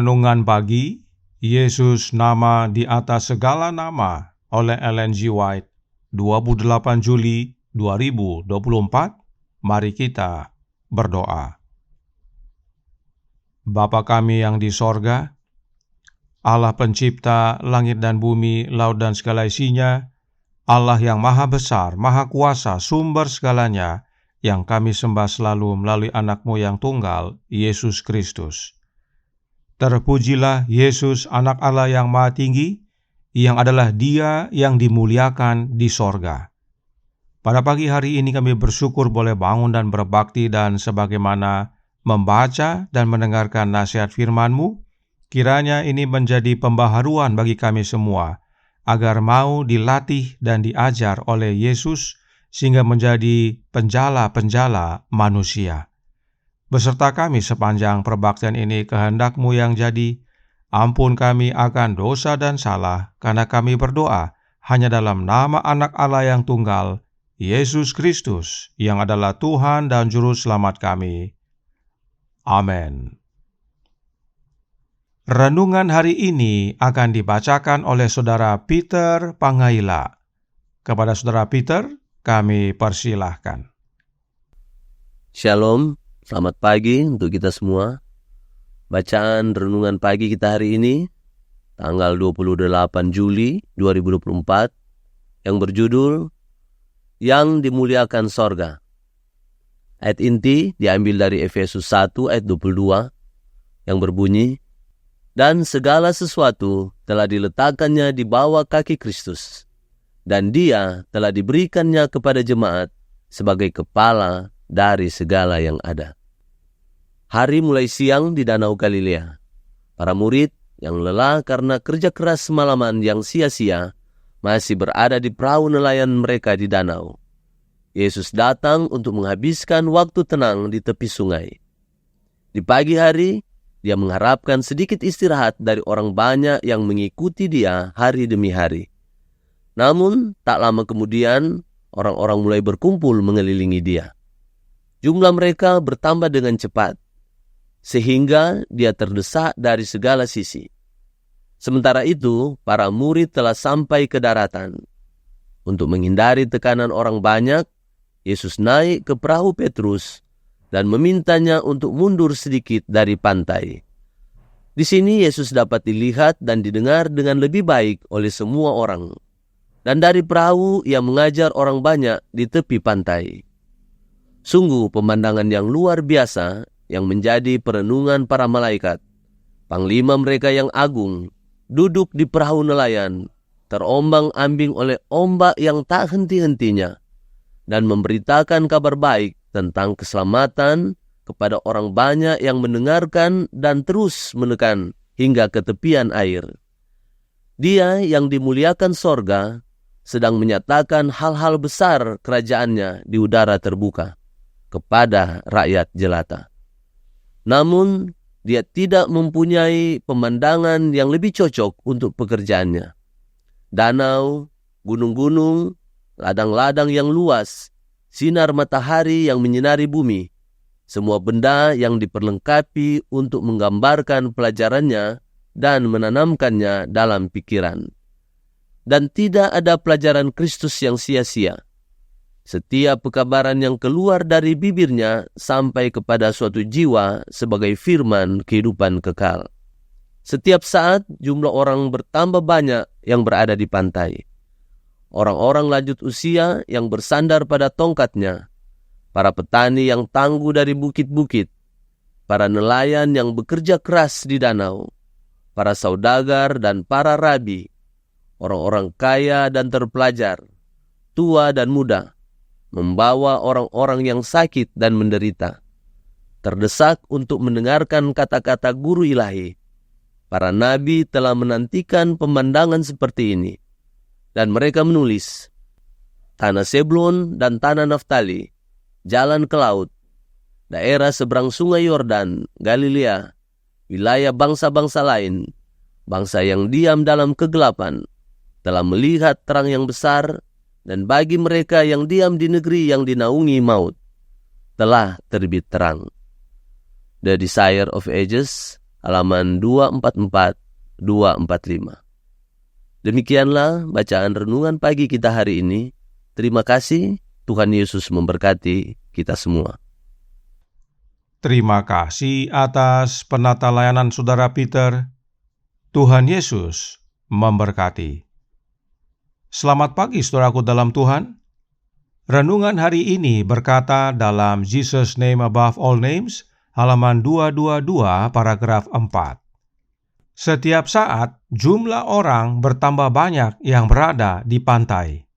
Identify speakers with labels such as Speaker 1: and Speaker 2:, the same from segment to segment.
Speaker 1: Renungan Pagi, Yesus Nama di Atas Segala Nama oleh Ellen G. White, 28 Juli 2024. Mari kita berdoa. Bapa kami yang di sorga, Allah pencipta langit dan bumi, laut dan segala isinya, Allah yang maha besar, maha kuasa, sumber segalanya, yang kami sembah selalu melalui anak-Mu yang tunggal, Yesus Kristus. Terpujilah Yesus, anak Allah yang maha tinggi, yang adalah Dia yang dimuliakan di sorga. Pada pagi hari ini kami bersyukur boleh bangun dan berbakti, dan sebagaimana membaca dan mendengarkan nasihat firman-Mu, kiranya ini menjadi pembaharuan bagi kami semua, agar mau dilatih dan diajar oleh Yesus, sehingga menjadi penjala-penjala manusia. Beserta kami sepanjang perbaktian ini, kehendak-Mu yang jadi. Ampun kami akan dosa dan salah, karena kami berdoa hanya dalam nama anak Allah yang tunggal, Yesus Kristus, yang adalah Tuhan dan Juru Selamat kami. Amin. Renungan hari ini akan dibacakan oleh Saudara Peter Pangaila. Kepada Saudara Peter, kami persilahkan.
Speaker 2: Shalom, selamat pagi untuk kita semua. Bacaan renungan pagi kita hari ini, tanggal 28 Juli 2024, yang berjudul Yang Dimuliakan Sorga. Ayat inti diambil dari Efesus 1 ayat 22, yang berbunyi, Dan segala sesuatu telah diletakkannya di bawah kaki Kristus, dan Dia telah diberikannya kepada jemaat sebagai kepala dari segala yang ada. Hari mulai siang di Danau Galilea. Para murid yang lelah karena kerja keras semalaman yang sia-sia masih berada di perahu nelayan mereka di danau. Yesus datang untuk menghabiskan waktu tenang di tepi sungai. Di pagi hari, Dia mengharapkan sedikit istirahat dari orang banyak yang mengikuti Dia hari demi hari. Namun, tak lama kemudian, orang-orang mulai berkumpul mengelilingi Dia. Jumlah mereka bertambah dengan cepat, sehingga Dia terdesak dari segala sisi. Sementara itu, para murid telah sampai ke daratan. Untuk menghindari tekanan orang banyak, Yesus naik ke perahu Petrus dan memintanya untuk mundur sedikit dari pantai. Di sini Yesus dapat dilihat dan didengar dengan lebih baik oleh semua orang. Dan dari perahu Ia mengajar orang banyak di tepi pantai. Sungguh pemandangan yang luar biasa yang menjadi perenungan para malaikat. Panglima mereka yang agung duduk di perahu nelayan, terombang-ambing oleh ombak yang tak henti-hentinya, dan memberitakan kabar baik tentang keselamatan kepada orang banyak yang mendengarkan dan terus menekan hingga ke tepian air. Dia yang dimuliakan sorga sedang menyatakan hal-hal besar kerajaannya di udara terbuka kepada rakyat jelata. Namun, Dia tidak mempunyai pemandangan yang lebih cocok untuk pekerjaannya. Danau, gunung-gunung, ladang-ladang yang luas, sinar matahari yang menyinari bumi, semua benda yang diperlengkapi untuk menggambarkan pelajarannya dan menanamkannya dalam pikiran. Dan tidak ada pelajaran Kristus yang sia-sia. Setiap pekabaran yang keluar dari bibirnya sampai kepada suatu jiwa sebagai firman kehidupan kekal. Setiap saat jumlah orang bertambah banyak yang berada di pantai. Orang-orang lanjut usia yang bersandar pada tongkatnya, para petani yang tangguh dari bukit-bukit, para nelayan yang bekerja keras di danau, para saudagar dan para rabi, orang-orang kaya dan terpelajar, tua dan muda, membawa orang-orang yang sakit dan menderita, terdesak untuk mendengarkan kata-kata guru ilahi. Para nabi telah menantikan pemandangan seperti ini, dan mereka menulis, tanah Sebulon dan tanah Naftali, jalan ke laut, daerah seberang sungai Yordan, Galilea, wilayah bangsa-bangsa lain, bangsa yang diam dalam kegelapan, telah melihat terang yang besar, dan bagi mereka yang diam di negeri yang dinaungi maut, telah terbit terang. The Desire of Ages, halaman 244-245. Demikianlah bacaan renungan pagi kita hari ini. Terima kasih, Tuhan Yesus memberkati kita semua.
Speaker 1: Terima kasih atas penata layanan Saudara Peter. Tuhan Yesus memberkati. Selamat pagi saudaraku dalam Tuhan. Renungan hari ini berkata dalam Jesus Name Above All Names, halaman 222 paragraf 4. Setiap saat, jumlah orang bertambah banyak yang berada di pantai.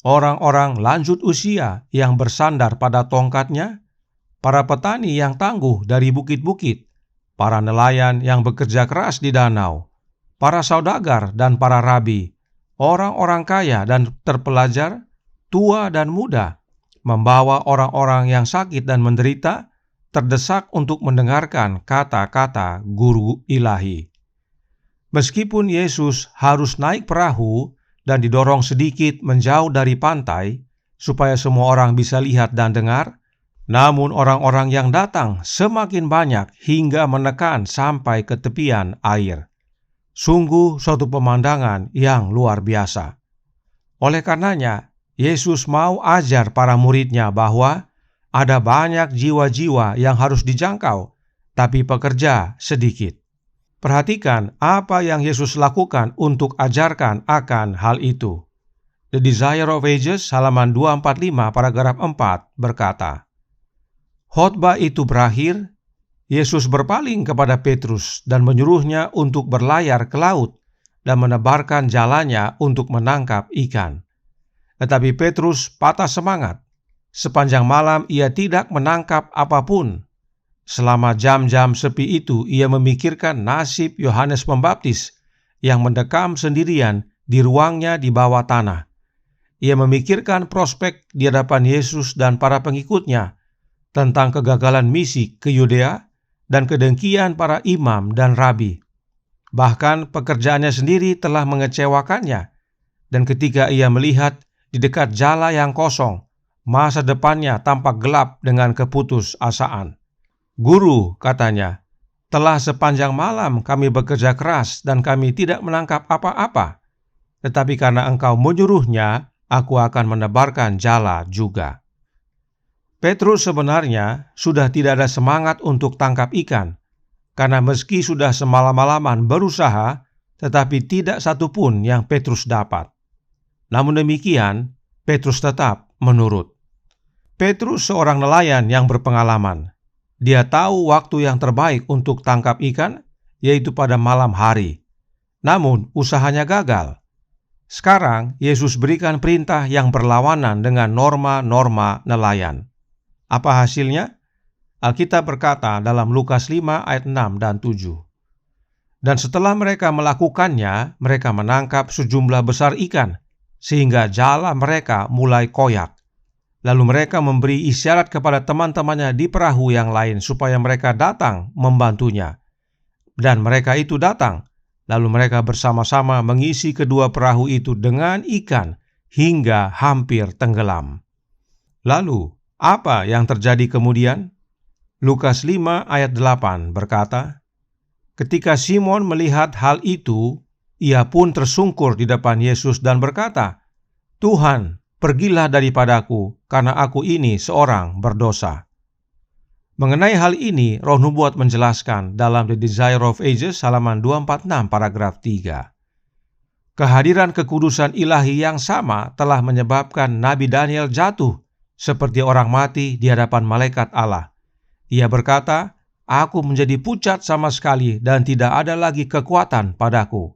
Speaker 1: Orang-orang lanjut usia yang bersandar pada tongkatnya, para petani yang tangguh dari bukit-bukit, para nelayan yang bekerja keras di danau, para saudagar dan para rabi, orang-orang kaya dan terpelajar, tua dan muda, membawa orang-orang yang sakit dan menderita, terdesak untuk mendengarkan kata-kata guru ilahi. Meskipun Yesus harus naik perahu dan didorong sedikit menjauh dari pantai, supaya semua orang bisa lihat dan dengar, namun orang-orang yang datang semakin banyak hingga menekan sampai ke tepian air. Sungguh suatu pemandangan yang luar biasa. Oleh karenanya, Yesus mau ajar para muridnya bahwa ada banyak jiwa-jiwa yang harus dijangkau, tapi pekerja sedikit. Perhatikan apa yang Yesus lakukan untuk ajarkan akan hal itu. The Desire of Ages, halaman 245, paragraf 4, berkata, khotbah itu berakhir, Yesus berpaling kepada Petrus dan menyuruhnya untuk berlayar ke laut dan menebarkan jalannya untuk menangkap ikan. Tetapi Petrus patah semangat. Sepanjang malam ia tidak menangkap apapun. Selama jam-jam sepi itu, ia memikirkan nasib Yohanes Pembaptis yang mendekam sendirian di ruangnya di bawah tanah. Ia memikirkan prospek di hadapan Yesus dan para pengikutnya tentang kegagalan misi ke Yudea dan kedengkian para imam dan rabi. Bahkan pekerjaannya sendiri telah mengecewakannya. Dan ketika ia melihat di dekat jala yang kosong, masa depannya tampak gelap dengan keputusasaan. Guru, katanya, telah sepanjang malam kami bekerja keras dan kami tidak menangkap apa-apa. Tetapi karena engkau menyuruhnya, aku akan menebarkan jala juga. Petrus sebenarnya sudah tidak ada semangat untuk tangkap ikan, karena meski sudah semalam-malaman berusaha, tetapi tidak satupun yang Petrus dapat. Namun demikian, Petrus tetap menurut. Petrus seorang nelayan yang berpengalaman. Dia tahu waktu yang terbaik untuk tangkap ikan, yaitu pada malam hari. Namun, usahanya gagal. Sekarang, Yesus berikan perintah yang berlawanan dengan norma-norma nelayan. Apa hasilnya? Alkitab berkata dalam Lukas 5 ayat 6 dan 7. Dan setelah mereka melakukannya, mereka menangkap sejumlah besar ikan, sehingga jala mereka mulai koyak. Lalu mereka memberi isyarat kepada teman-temannya di perahu yang lain supaya mereka datang membantunya. Dan mereka itu datang, lalu mereka bersama-sama mengisi kedua perahu itu dengan ikan hingga hampir tenggelam. Lalu, apa yang terjadi kemudian? Lukas 5 ayat 8 berkata, ketika Simon melihat hal itu, ia pun tersungkur di depan Yesus dan berkata, Tuhan, pergilah daripadaku, karena aku ini seorang berdosa. Mengenai hal ini, Roh Nubuat menjelaskan dalam The Desire of Ages, halaman 246, paragraf 3. Kehadiran kekudusan ilahi yang sama telah menyebabkan Nabi Daniel jatuh seperti orang mati di hadapan malaikat Allah. Ia berkata, aku menjadi pucat sama sekali dan tidak ada lagi kekuatan padaku.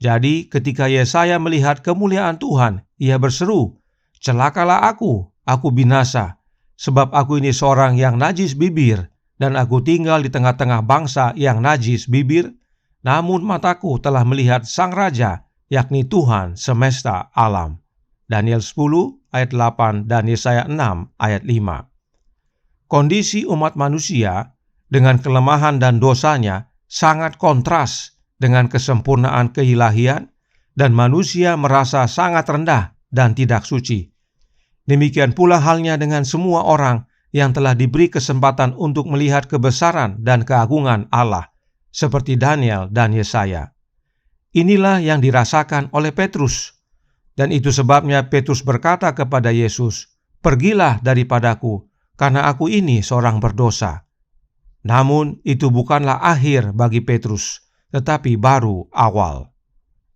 Speaker 1: Jadi ketika Yesaya melihat kemuliaan Tuhan, ia berseru, celakalah aku binasa, sebab aku ini seorang yang najis bibir, dan aku tinggal di tengah-tengah bangsa yang najis bibir, namun mataku telah melihat Sang Raja, yakni Tuhan semesta alam. Daniel 10 ayat 8 dan Yesaya 6 ayat 5. Kondisi umat manusia dengan kelemahan dan dosanya sangat kontras dengan kesempurnaan keilahian, dan manusia merasa sangat rendah dan tidak suci. Demikian pula halnya dengan semua orang yang telah diberi kesempatan untuk melihat kebesaran dan keagungan Allah, seperti Daniel dan Yesaya. Inilah yang dirasakan oleh Petrus. Dan itu sebabnya Petrus berkata kepada Yesus, "Pergilah daripadaku, karena aku ini seorang berdosa." Namun itu bukanlah akhir bagi Petrus, tetapi baru awal.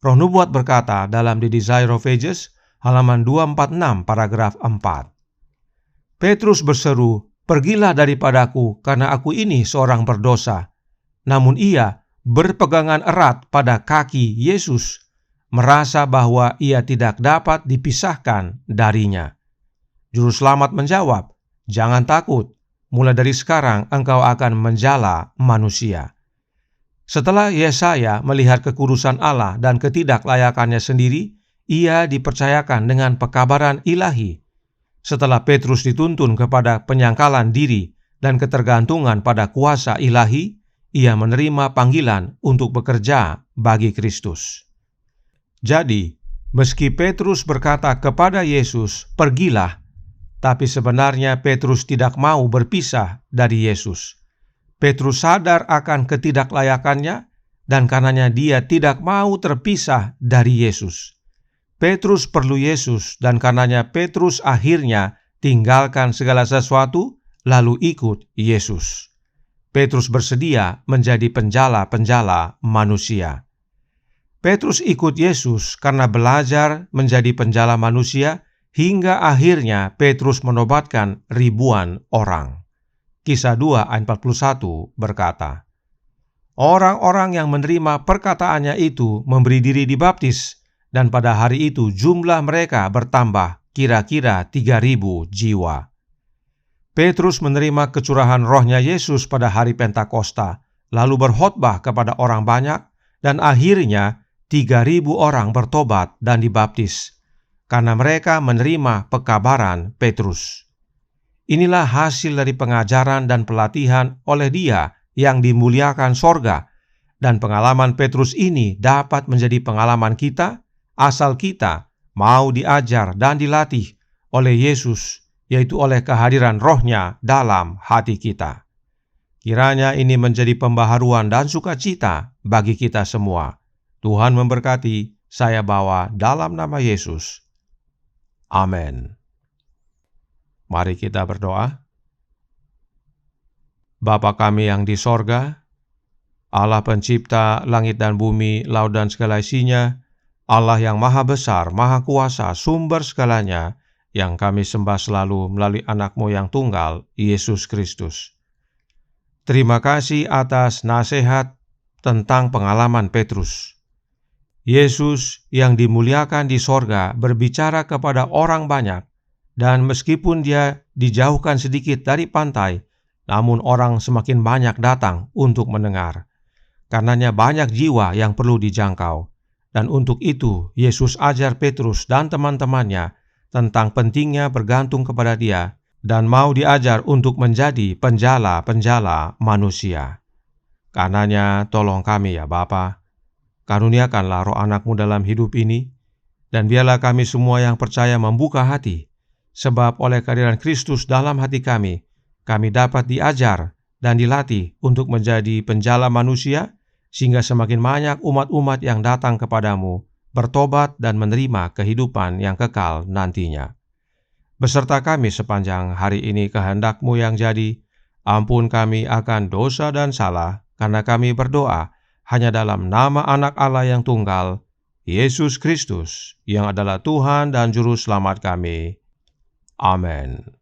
Speaker 1: Roh Nubuat berkata dalam The Desire of Ages, halaman 246 paragraf 4. Petrus berseru, "Pergilah daripadaku, karena aku ini seorang berdosa." Namun ia berpegangan erat pada kaki Yesus, merasa bahwa ia tidak dapat dipisahkan darinya. Juru selamat menjawab, "Jangan takut, mulai dari sekarang engkau akan menjala manusia." Setelah Yesaya melihat kekudusan Allah dan ketidaklayakannya sendiri, ia dipercayakan dengan pekabaran ilahi. Setelah Petrus dituntun kepada penyangkalan diri dan ketergantungan pada kuasa ilahi, ia menerima panggilan untuk bekerja bagi Kristus. Jadi, meski Petrus berkata kepada Yesus, "Pergilah," tapi sebenarnya Petrus tidak mau berpisah dari Yesus. Petrus sadar akan ketidaklayakannya, dan karenanya dia tidak mau terpisah dari Yesus. Petrus perlu Yesus, dan karenanya Petrus akhirnya tinggalkan segala sesuatu, lalu ikut Yesus. Petrus bersedia menjadi penjala-penjala manusia. Petrus ikut Yesus karena belajar menjadi penjala manusia, hingga akhirnya Petrus menobatkan ribuan orang. Kisah 2 ayat 41 berkata, orang-orang yang menerima perkataannya itu memberi diri dibaptis, dan pada hari itu jumlah mereka bertambah kira-kira 3.000 jiwa. Petrus menerima kecurahan rohnya Yesus pada hari Pentakosta, lalu berkhotbah kepada orang banyak, dan akhirnya 3.000 orang bertobat dan dibaptis, karena mereka menerima pekabaran Petrus. Inilah hasil dari pengajaran dan pelatihan oleh Dia yang dimuliakan sorga, dan pengalaman Petrus ini dapat menjadi pengalaman kita, asal kita mau diajar dan dilatih oleh Yesus, yaitu oleh kehadiran Roh-Nya dalam hati kita. Kiranya ini menjadi pembaharuan dan sukacita bagi kita semua. Tuhan memberkati, saya bawa dalam nama Yesus. Amin. Mari kita berdoa. Bapa kami yang di sorga, Allah pencipta langit dan bumi, laut dan segala isinya, Allah yang maha besar, maha kuasa, sumber segalanya, yang kami sembah selalu melalui anak-Mu yang tunggal, Yesus Kristus. Terima kasih atas nasihat tentang pengalaman Petrus. Yesus yang dimuliakan di sorga berbicara kepada orang banyak, dan meskipun dia dijauhkan sedikit dari pantai, namun orang semakin banyak datang untuk mendengar. Karenanya banyak jiwa yang perlu dijangkau. Dan untuk itu, Yesus ajar Petrus dan teman-temannya tentang pentingnya bergantung kepada Dia dan mau diajar untuk menjadi penjala-penjala manusia. Karenanya tolong kami ya Bapa, karuniakanlah roh anak-Mu dalam hidup ini, dan biarlah kami semua yang percaya membuka hati, sebab oleh kehadiran Kristus dalam hati kami dapat diajar dan dilatih untuk menjadi penjala manusia, sehingga semakin banyak umat-umat yang datang kepadamu, bertobat dan menerima kehidupan yang kekal nantinya. Beserta kami sepanjang hari ini kehendak-Mu yang jadi, ampun kami akan dosa dan salah, karena kami berdoa hanya dalam nama Anak Allah yang tunggal, Yesus Kristus, yang adalah Tuhan dan Juru Selamat kami. Amin.